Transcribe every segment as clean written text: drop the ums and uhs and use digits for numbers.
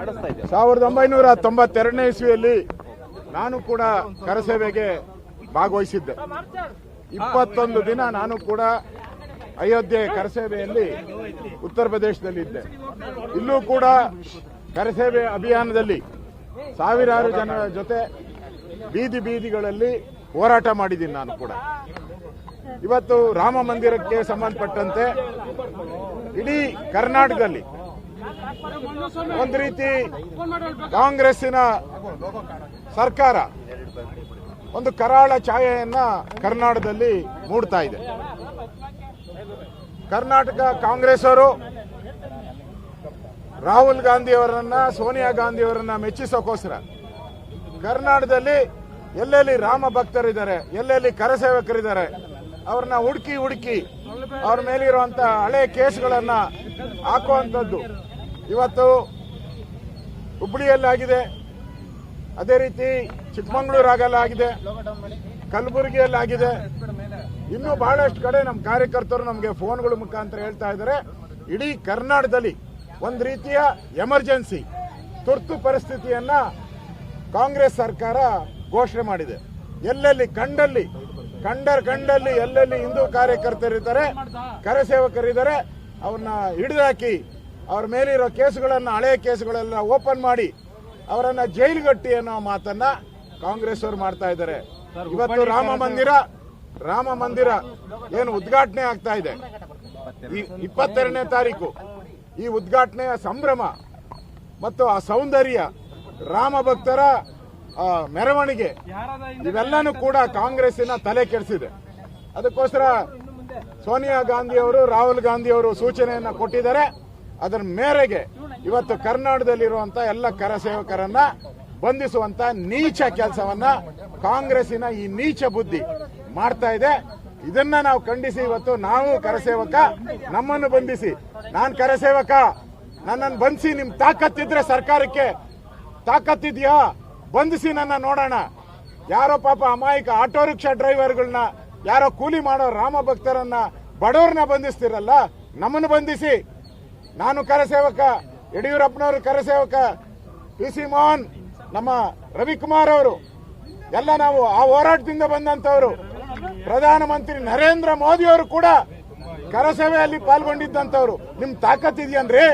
1992ನೇ ಇಸ್ವಿಯಲ್ಲಿ ನಾನು ಕೂಡ ಕರಸೇವೆಗೆ ಭಾಗವಹಿಸಿದ್ದೆ. 21 ದಿನ ನಾನು ಕೂಡ ಅಯೋಧ್ಯೆ ಕರಸೇವೆಯಲ್ಲಿ ಉತ್ತರ ಪ್ರದೇಶದಲ್ಲಿದ್ದೆ. ಇಲ್ಲೂ ಕೂಡ ಕರಸೇವೆ ಅಭಿಯಾನದಲ್ಲಿ ಸಾವಿರಾರು ಜನರ ಜೊತೆ ಬೀದಿಗಳಲ್ಲಿ ಹೋರಾಟ ಮಾಡಿದ್ದೀನಿ. ನಾನು ಕೂಡ ಇವತ್ತು ರಾಮ ಮಂದಿರಕ್ಕೆ ಸಂಬಂಧಪಟ್ಟಂತೆ ಇಡೀ ಕರ್ನಾಟಕದಲ್ಲಿ ಒಂದು ರೀತಿ ಕಾಂಗ್ರೆಸ್ಸಿನ ಸರ್ಕಾರ ಒಂದು ಕರಾಳ ಛಾಯೆಯನ್ನ ಕರ್ನಾಟಕದಲ್ಲಿ ಮೂಡ್ತಾ ಇದೆ. ಕರ್ನಾಟಕ ಕಾಂಗ್ರೆಸ್ ಅವರು ರಾಹುಲ್ ಗಾಂಧಿ ಅವರನ್ನ, ಸೋನಿಯಾ ಗಾಂಧಿ ಅವರನ್ನ ಮೆಚ್ಚಿಸೋಕೋಸ್ಕರ ಕರ್ನಾಟಕದಲ್ಲಿ ಎಲ್ಲೆಲ್ಲಿ ರಾಮ ಭಕ್ತರಿದ್ದಾರೆ, ಎಲ್ಲೆಲ್ಲಿ ಕರಸೇವಕರಿದ್ದಾರೆ, ಅವ್ರನ್ನ ಹುಡುಕಿ ಅವ್ರ ಮೇಲಿರುವಂತ ಹಳೆ ಕೇಸ್ಗಳನ್ನ ಹಾಕುವಂಥದ್ದು ಇವತ್ತು ಹುಬ್ಬಳ್ಳಿಯಲ್ಲಾಗಿದೆ, ಅದೇ ರೀತಿ ಚಿಕ್ಕಮಗಳೂರಾಗಲ್ಲಾಗಿದೆ, ಕಲಬುರಗಿಯಲ್ಲಾಗಿದೆ. ಇನ್ನೂ ಬಹಳಷ್ಟು ಕಡೆ ನಮ್ಮ ಕಾರ್ಯಕರ್ತರು ನಮಗೆ ಫೋನ್ಗಳ ಮುಖಾಂತರ ಹೇಳ್ತಾ ಇದ್ದಾರೆ, ಇಡೀ ಕರ್ನಾಟಕದಲ್ಲಿ ಒಂದು ರೀತಿಯ ಎಮರ್ಜೆನ್ಸಿ ತುರ್ತು ಪರಿಸ್ಥಿತಿಯನ್ನ ಕಾಂಗ್ರೆಸ್ ಸರ್ಕಾರ ಘೋಷಣೆ ಮಾಡಿದೆ. ಎಲ್ಲೆಲ್ಲಿ ಕಂಡಲ್ಲಿ ಎಲ್ಲೆಲ್ಲಿ ಹಿಂದೂ ಕಾರ್ಯಕರ್ತರಿದ್ದಾರೆ, ಕರಸೇವಕರಿದ್ದಾರೆ, ಅವ್ರನ್ನ ಹಿಡಿದಾಕಿ ಅವ್ರ ಮೇಲಿರೋ ಕೇಸುಗಳನ್ನ, ಹಳೆ ಕೇಸುಗಳೆಲ್ಲ ಓಪನ್ ಮಾಡಿ ಅವರನ್ನ ಜೈಲುಗಟ್ಟಿ ಅನ್ನೋ ಮಾತನ್ನ ಕಾಂಗ್ರೆಸ್ ಅವರು ಮಾಡ್ತಾ ಇದ್ದಾರೆ. ಇವತ್ತು ರಾಮ ಮಂದಿರ ಏನು ಉದ್ಘಾಟನೆ ಆಗ್ತಾ ಇದೆ, ಈ 22ನೇ ತಾರೀಕು ಈ ಉದ್ಘಾಟನೆಯ ಸಂಭ್ರಮ ಮತ್ತು ಆ ಸೌಂದರ್ಯ, ರಾಮ ಭಕ್ತರ ಮೆರವಣಿಗೆ, ಇವೆಲ್ಲನೂ ಕೂಡ ಕಾಂಗ್ರೆಸ್ಸಿನ ತಲೆ ಕೆಡಿಸಿದೆ. ಅದಕ್ಕೋಸ್ಕರ ಸೋನಿಯಾ ಗಾಂಧಿ ಅವರು, ರಾಹುಲ್ ಗಾಂಧಿ ಅವರು ಸೂಚನೆಯನ್ನ ಕೊಟ್ಟಿದ್ದಾರೆ. ಅದರ ಮೇರೆಗೆ ಇವತ್ತು ಕರ್ನಾಟಕದಲ್ಲಿರುವಂತಹ ಎಲ್ಲ ಕರಸೇವಕರನ್ನ ಬಂಧಿಸುವಂತ ನೀಚ ಕೆಲಸವನ್ನ ಕಾಂಗ್ರೆಸ್ಸಿನ ಈ ನೀಚ ಬುದ್ಧಿ ಮಾಡ್ತಾ ಇದೆ. ಇದನ್ನ ನಾವು ಖಂಡಿಸಿ ಇವತ್ತು ನಾವು ಕರಸೇವಕ, ನಮ್ಮನ್ನು ಬಂಧಿಸಿ, ನಾನ್ ಕರಸೇವಕ, ನನ್ನನ್ನು ಬಂಧಿಸಿ, ನಿಮ್ ತಾಕತ್ತಿದ್ರೆ ಸರ್ಕಾರಕ್ಕೆ ತಾಕತ್ತಿದ್ಯಾ ಬಂಧಿಸಿ ನನ್ನ ನೋಡೋಣ. ಯಾರೋ ಪಾಪ ಅಮಾಯಕ ಆಟೋ ರಿಕ್ಷಾ ಡ್ರೈವರ್ಗಳನ್ನ, ಯಾರೋ ಕೂಲಿ ಮಾಡೋ ರಾಮ ಭಕ್ತರನ್ನ, ಬಡವ್ರನ್ನ ಬಂಧಿಸ್ತಿರಲ್ಲ, ನಮ್ಮನ್ನು ಬಂಧಿಸಿ. ನಾನು ಕರಸೇವಕ, ಯಡಿಯೂರಪ್ಪನವರು ಕರಸೇವಕ, PC ಮೋಹನ್, ನಮ್ಮ ರವಿಕುಮಾರ್ ಅವರು ಎಲ್ಲ ನಾವು ಆ ಹೋರಾಟದಿಂದ ಬಂದಂತವರು. ಪ್ರಧಾನಮಂತ್ರಿ ನರೇಂದ್ರ ಮೋದಿ ಅವರು ಕೂಡ ಕರಸೇವೆಯಲ್ಲಿ ಪಾಲ್ಗೊಂಡಿದ್ದಂತವ್ರು. ನಿಮ್ ತಾಕತ್ತಿದ್ಯನ್ರಿ?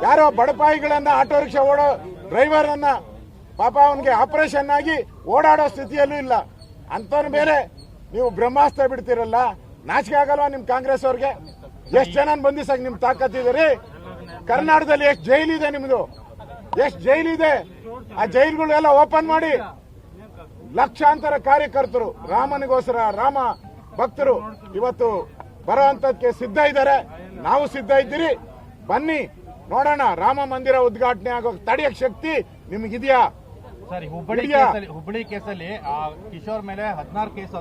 ಯಾರೋ ಬಡಪಾಯಿಗಳನ್ನ, ಆಟೋ ರಿಕ್ಷಾ ಓಡೋ ಡ್ರೈವರ್ ಅನ್ನ, ಪಾಪ ಅವನಿಗೆ ಆಪರೇಷನ್ ಆಗಿ ಓಡಾಡೋ ಸ್ಥಿತಿಯಲ್ಲೂ ಇಲ್ಲ ಅಂತವ್ರ ಮೇಲೆ ನೀವು ಬ್ರಹ್ಮಾಸ್ತ್ರ ಬಿಡ್ತಿರಲ್ಲ, ನಾಚಿಕೆ ಆಗಲ್ವಾ ನಿಮ್ ಕಾಂಗ್ರೆಸ್ ಅವ್ರಿಗೆ? ಎಷ್ಟು ಜನ ಬಂಧಿಸಕ್ ನಿಮ್ ತಾಕತ್ತಿದೆ? ಕರ್ನಾಟಕದಲ್ಲಿ ಎಷ್ಟು ಜೈಲಿದೆ ನಿಮ್ದು? ಎಷ್ಟು ಜೈಲಿದೆ? ಆ ಜೈಲುಗಳೆಲ್ಲ ಓಪನ್ ಮಾಡಿ. ಲಕ್ಷಾಂತರ ಕಾರ್ಯಕರ್ತರು ರಾಮನಿಗೋಸ್ಕರ, ರಾಮ ಭಕ್ತರು ಇವತ್ತು ಬರೋಂಥದ್ದಕ್ಕೆ ಸಿದ್ಧ ಇದ್ದಾರೆ. ನಾವು ಸಿದ್ಧ ಇದ್ದೀರಿ. ಬನ್ನಿ ನೋಡೋಣ, ರಾಮ ಮಂದಿರ ಉದ್ಘಾಟನೆ ಆಗೋ ತಡೆಯಕ್ ಶಕ್ತಿ ನಿಮ್ಗಿದ್ಯಾ? ಸರ್, ಹುಬ್ಬಳ್ಳಿ ಕೇಸಲ್ಲಿ ಕಿಶೋರ್ ಮೇಲೆ 16 ಕೇಸು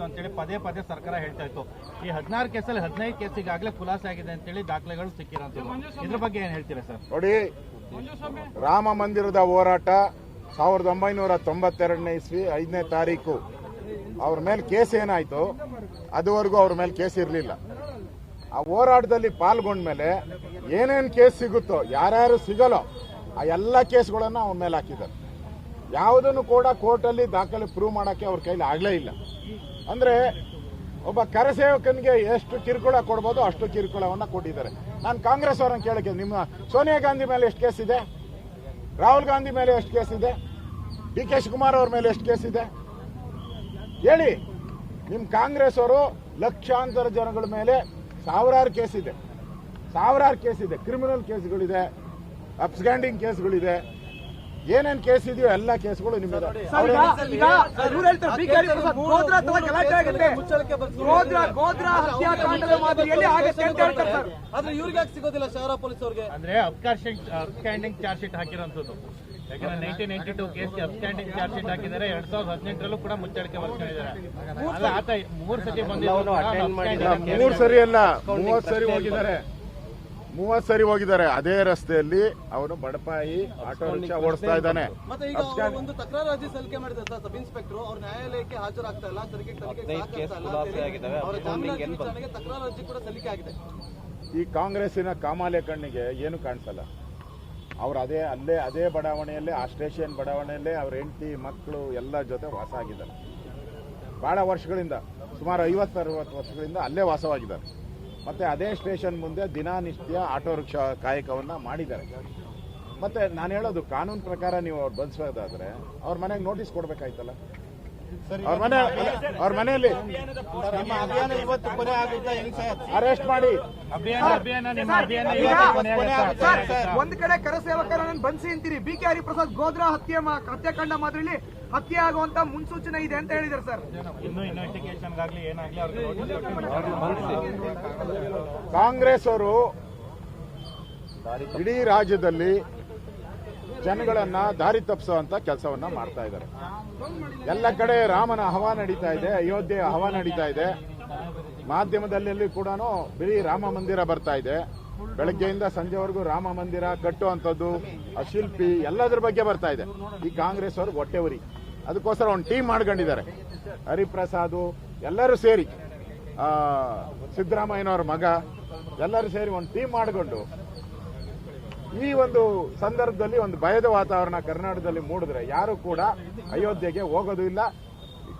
ಅಂತೇಳಿ ಪದೇ ಸರ್ಕಾರ ಹೇಳ್ತಾ ಇತ್ತು. ಈ 16 ಕೇಸಲ್ಲಿ 15 ಕೇಸ್ ಈಗಾಗಲೇ ಖುಲಾಸೆ ಆಗಿದೆ ಅಂತೇಳಿ ದಾಖಲೆಗಳು ಸಿಕ್ಕಿರೋದು. ಇದ್ರ ಬಗ್ಗೆ ಏನ್ ಹೇಳ್ತೀರಾ ಸರ್? ನೋಡಿ, ರಾಮ ಮಂದಿರದ ಹೋರಾಟ 1992ನೇ ಇಸ್ವಿ 5ನೇ ತಾರೀಕು ಅವ್ರ ಮೇಲೆ ಕೇಸ್ ಏನಾಯ್ತು, ಅದುವರೆಗೂ ಅವ್ರ ಮೇಲೆ ಕೇಸ್ ಇರಲಿಲ್ಲ. ಆ ಹೋರಾಟದಲ್ಲಿ ಪಾಲ್ಗೊಂಡ್ಮೇಲೆ ಏನೇನು ಕೇಸ್ ಸಿಗುತ್ತೋ, ಯಾರ್ಯಾರು ಸಿಗಲ್ಲೋ ಆ ಎಲ್ಲ ಕೇಸ್ಗಳನ್ನ ಅವ್ರ ಮೇಲೆ ಹಾಕಿದ್ದಾರೆ. ಯಾವುದನ್ನು ಕೂಡ ಕೋರ್ಟಲ್ಲಿ ದಾಖಲೆ ಪ್ರೂವ್ ಮಾಡಕ್ಕೆ ಅವ್ರ ಕೈಲಿ ಆಗ್ಲೇ ಇಲ್ಲ. ಅಂದ್ರೆ ಒಬ್ಬ ಕರಸೇವಕನಿಗೆ ಎಷ್ಟು ಕಿರುಕುಳ ಕೊಡ್ಬೋದು ಅಷ್ಟು ಕಿರುಕುಳವನ್ನ ಕೊಟ್ಟಿದ್ದಾರೆ. ನಾನು ಕಾಂಗ್ರೆಸ್ ಅವರನ್ನು ಕೇಳಕ್ಕೆ, ನಿಮ್ಮ ಸೋನಿಯಾ ಗಾಂಧಿ ಮೇಲೆ ಎಷ್ಟು ಕೇಸ್ ಇದೆ? ರಾಹುಲ್ ಗಾಂಧಿ ಮೇಲೆ ಎಷ್ಟು ಕೇಸ್ ಇದೆ? DK ಶಿವಕುಮಾರ್ ಅವ್ರ ಮೇಲೆ ಎಷ್ಟು ಕೇಸ್ ಇದೆ ಹೇಳಿ? ನಿಮ್ ಕಾಂಗ್ರೆಸ್ ಅವರು ಲಕ್ಷಾಂತರ ಜನಗಳ ಮೇಲೆ ಸಾವಿರಾರು ಕೇಸ್ ಇದೆ, ಕ್ರಿಮಿನಲ್ ಕೇಸ್ಗಳಿದೆ, ಅಬ್ಸ್ಟ್ಯಾಂಡಿಂಗ್ ಕೇಸ್ಗಳಿದೆ. ಏನೇನ್ ಕೇಸ್ ಇದೆಯೋ ಎಲ್ಲ ಕೇಸ್ಗಳು ನಿಮ್ಮಿದೆ. ಅಂದ್ರೆ ಅಬ್ಸ್ಟ್ಯಾಂಡಿಂಗ್ ಚಾರ್ಜ್ ಶೀಟ್ ಹಾಕಿರೋಂಥದ್ದು. ಯಾಕಂದ್ರೆ 1992 ಕೇಸ್ಗೆ ಅಬ್ಸ್ಟ್ಯಾಂಡಿಂಗ್ ಚಾರ್ಜ್ ಶೀಟ್ ಹಾಕಿದ್ದಾರೆ. 2018ರಲ್ಲೂ ಕೂಡ ಮುಚ್ಚಳಿಕೆ ಬರ್ಕೊಂಡಿದ್ದಾರೆ. ಅಲ್ಲ, ಆತ 3 ಸತಿ ಬಂದಿದ್ದಾರೆ. 3 ಸರಿ ಅಲ್ಲ, 30 ಸರಿ ಹೋಗಿದ್ದಾರೆ. 30 ಸರಿ ಹೋಗಿದ್ದಾರೆ. ಅದೇ ರಸ್ತೆಯಲ್ಲಿ ಅವನು ಬಡಪಾಯಿ ಆಟೋ ರಿಕ್ಷಾ ಓಡಿಸ್ತಾ ಇದ್ದಾನೆ. ಒಂದು ತಕರಾರು ಅರ್ಜಿ ಸಲ್ಲಿಕೆ ಮಾಡಿದ ಸಬ್ ಇನ್ಸ್ಪೆಕ್ಟರ್ ಅವ್ರ ನ್ಯಾಯಾಲಯಕ್ಕೆ ಹಾಜರಾಗ್ತಾ ಇಲ್ಲ, ತಕರಾರು ಅರ್ಜಿ ಕೂಡ ಸಲ್ಲಿಕೆ ಆಗಿದೆ. ಈ ಕಾಂಗ್ರೆಸ್ಸಿನ ಕಾಮಾಲೆ ಕಣ್ಣಿಗೆ ಏನು ಕಾಣಿಸಲ್ಲ. ಅವ್ರು ಅದೇ ಬಡಾವಣೆಯಲ್ಲೇ, ಆ ಸ್ಟೇಷನ್ ಬಡಾವಣೆಯಲ್ಲೇ ಅವ್ರ ಹೆಂಡತಿ ಮಕ್ಕಳು ಎಲ್ಲ ಜೊತೆ ವಾಸ ಆಗಿದ್ದಾರೆ. ಭಾಳ ವರ್ಷಗಳಿಂದ, ಸುಮಾರು 50-60 ವರ್ಷಗಳಿಂದ ಅಲ್ಲೇ ವಾಸವಾಗಿದ್ದಾರೆ. ಮತ್ತು ಅದೇ ಸ್ಟೇಷನ್ ಮುಂದೆ ದಿನನಿತ್ಯ ಆಟೋ ರಿಕ್ಷಾ ಕಾಯಕವನ್ನು ಮಾಡಿದ್ದಾರೆ. ಮತ್ತು ನಾನು ಹೇಳೋದು, ಕಾನೂನು ಪ್ರಕಾರ ನೀವು ಅವ್ರು ಬಂಧಿಸೋದಾದರೆ ಅವ್ರ ಮನೆಗೆ ನೋಟಿಸ್ ಕೊಡಬೇಕಾಯ್ತಲ್ಲ. ಅವ್ರ ಮನೆಯಲ್ಲಿ ಅರೆಸ್ಟ್ ಮಾಡಿ ಒಂದ್ ಕಡೆ ಕರಸೇವಕರನ್ನು ಬಂಧಿಸಿ ಅಂತೀರಿ, ಬಿ ಕೆ ಹರಿಪ್ರಸಾದ್ ಗೋದ್ರಾ ಹತ್ಯಾಕಾಂಡ ಮಾದರಿಯಲ್ಲಿ ಹತ್ಯೆ ಆಗುವಂತ ಮುನ್ಸೂಚನೆ ಇದೆ ಅಂತ ಹೇಳಿದ್ದಾರೆ ಸರ್. ಇನ್ನು ಇನ್ವೆಸ್ಟಿಗೇಷನ್ಗಾಗ್ಲಿ ಏನಾಗ್ಲಿ ಅವ್ರಿಗೆ ಕಾಂಗ್ರೆಸ್ ಅವರು ಇಡೀ ರಾಜ್ಯದಲ್ಲಿ ಜನಗಳನ್ನ ದಾರಿ ತಪ್ಪಿಸುವಂತ ಕೆಲಸವನ್ನ ಮಾಡ್ತಾ ಇದ್ದಾರೆ. ಎಲ್ಲ ಕಡೆ ರಾಮನ ಹವಾ ನಡೀತಾ ಇದೆ, ಅಯೋಧ್ಯೆ ಹವಾ ನಡೀತಾ ಇದೆ. ಮಾಧ್ಯಮದಲ್ಲಿ ಕೂಡ ಬರೀ ರಾಮ ಮಂದಿರ ಬರ್ತಾ ಇದೆ. ಬೆಳಗ್ಗೆಯಿಂದ ಸಂಜೆವರೆಗೂ ರಾಮ ಮಂದಿರ ಕಟ್ಟುವಂಥದ್ದು, ಆ ಶಿಲ್ಪಿ ಎಲ್ಲದ್ರ ಬಗ್ಗೆ ಬರ್ತಾ ಇದೆ. ಈ ಕಾಂಗ್ರೆಸ್ ಅವ್ರಿಗೆ ಹೊಟ್ಟೆವರಿ. ಅದಕ್ಕೋಸ್ಕರ ಒಂದು ಟೀಮ್ ಮಾಡ್ಕೊಂಡಿದ್ದಾರೆ. ಹರಿಪ್ರಸಾದ್ ಎಲ್ಲರೂ ಸೇರಿ, ಸಿದ್ದರಾಮಯ್ಯನವ್ರ ಮಗ ಎಲ್ಲರೂ ಸೇರಿ ಒಂದು ಟೀಮ್ ಮಾಡಿಕೊಂಡು ಈ ಒಂದು ಸಂದರ್ಭದಲ್ಲಿ ಒಂದು ಭಯದ ವಾತಾವರಣ ಕರ್ನಾಟಕದಲ್ಲಿ ಮೂಡಿದ್ರೆ ಯಾರು ಕೂಡ ಅಯೋಧ್ಯೆಗೆ ಹೋಗೋದು ಇಲ್ಲ.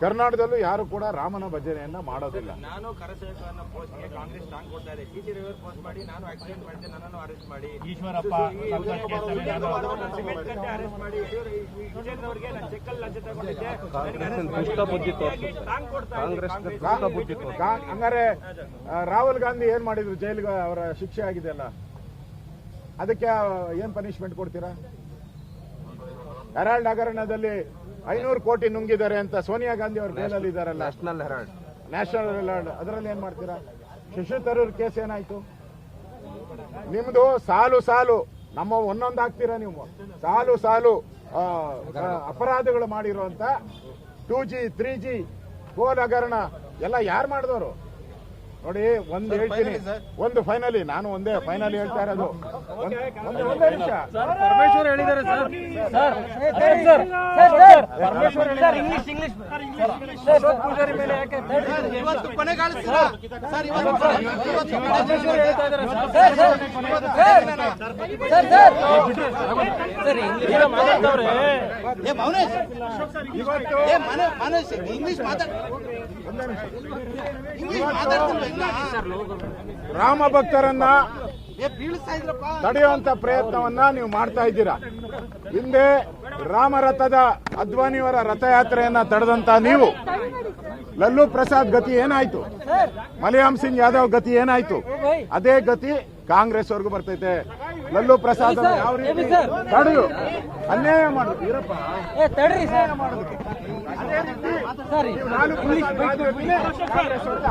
ಕರ್ನಾಟಕದಲ್ಲೂ ಯಾರು ಕೂಡ ರಾಮನ ಭಜನೆಯನ್ನ ಮಾಡೋದಿಲ್ಲ. ನಾನು ಕರಸೇವಕರನ್ನ ಪೋಸ್ಟ್ಗೆ ಕಾಂಗ್ರೆಸ್ ಸ್ಟ್ರಾಂಗ್ ಕೊಡ್ತಾ ಇದೆ. ಸಿಟಿ ರಿವರ್ ಪೋಸ್ಟ್ ಮಾಡಿ ನಾನು ಆಕ್ಸಿಡೆಂಟ್ ಮಾಡಿದೆ, ನನ್ನನ್ನು ಅರೆಸ್ಟ್ ಮಾಡಿ. ಈಶ್ವರಪ್ಪ ಸಿಮೆಂಟ್ ಗಂಟೆ ಅರೆಸ್ಟ್ ಮಾಡಿ. ವಿಜೇಂದ್ರ ಅವರಿಗೆ ನಾನು ಚೆಕ್ಕಲ್ಲಿ ಲಂಚ ತಗೊಂಡಿದ್ದೆ. ಹಂಗಾರೆ ರಾಹುಲ್ ಗಾಂಧಿ ಏನ್ ಮಾಡಿದ್ರು? ಜೈಲಿಗೆ ಅವರ ಶಿಕ್ಷೆ ಆಗಿದೆಯಲ್ಲ, ಅದಕ್ಕೆ ಏನ್ ಪನಿಷ್ಮೆಂಟ್ ಕೊಡ್ತೀರಾ? ಹೆರಾಲ್ಡ್ ಹಗರಣದಲ್ಲಿ 500 ಕೋಟಿ ನುಂಗಿದ್ದಾರೆ ಅಂತ ಸೋನಿಯಾ ಗಾಂಧಿ ಅವರು ಬೇಲಲ್ಲಿ ಇದ್ದಾರಲ್ಲ, ನ್ಯಾಷನಲ್ ಹೆರಾಲ್ಡ್, ಅದರಲ್ಲಿ ಏನ್ ಮಾಡ್ತೀರಾ? ಶಶಿ ತರೂರ್ ಕೇಸ್ ಏನಾಯ್ತು? ನಿಮ್ದು ಸಾಲು ನಮ್ಮ ಒಂದೊಂದು ಹಾಕ್ತೀರಾ ನೀವು. ಸಾಲು ಅಪರಾಧಗಳು ಮಾಡಿರುವಂತ 2G 3G ಕೋಲ್ ಹಗರಣ ಎಲ್ಲ ಯಾರು ಮಾಡಿದವರು ನೋಡಿ. ಒಂದು ಹೇಳ್ತೀನಿ, ಒಂದು ಫೈನಲಿ, ನಾನು ಒಂದೇ ಫೈನಲಿ ಹೇಳ್ತಾ ಇರೋದು. ಒಂದೇ ನಿಮಿಷ. ಪರಮೇಶ್ವರ್ ಹೇಳಿದ್ದಾರೆ ಸರ್. ಇಂಗ್ಲಿಷ್ ಪೂಜಾರಿ ಮೇಲೆ ಯಾಕೆ ಇವತ್ತು ಕೊನೆಗಾಣಿಸ್ತೀರಾ ಸರ್? ಪರಮೇಶ್ವರ್ ಹೇಳ್ತಾ ಇದ್ದಾರೆ ಇಂಗ್ಲಿಷ್ ರಾಮ ಭಕ್ತರನ್ನ ಬೀಳಿಸ್ತಾ ಇದ್ರಪ್ಪ. ತಡೆಯುವಂತ ಪ್ರಯತ್ನವನ್ನ ನೀವು ಮಾಡ್ತಾ ಇದ್ದೀರಾ. ಹಿಂದೆ ರಾಮರಥದ ಅದ್ವಾನಿಯವರ ರಥಯಾತ್ರೆಯನ್ನ ತಡೆದಂತ ನೀವು, ಲಲ್ಲೂ ಪ್ರಸಾದ್ ಗತಿ ಏನಾಯ್ತು? ಮಲಯಾಮ್ ಸಿಂಗ್ ಯಾದವ್ ಗತಿ ಏನಾಯ್ತು? ಅದೇ ಗತಿ ಕಾಂಗ್ರೆಸ್ ವರ್ಗೂ ಬರ್ತೈತೆ. ಲಲ್ಲೂ ಪ್ರಸಾದ್ ಯಾವ ರೀತಿ ತಡೆದು ಅನ್ಯಾಯ ಮಾಡುದು ಇರಪ್ಪ, ಅನ್ಯಾಯ ಮಾಡುದು. ಅದೇ ರೀತಿ ನೀವು 4 ಕಾಂಗ್ರೆಸ್ ವರ್ಗ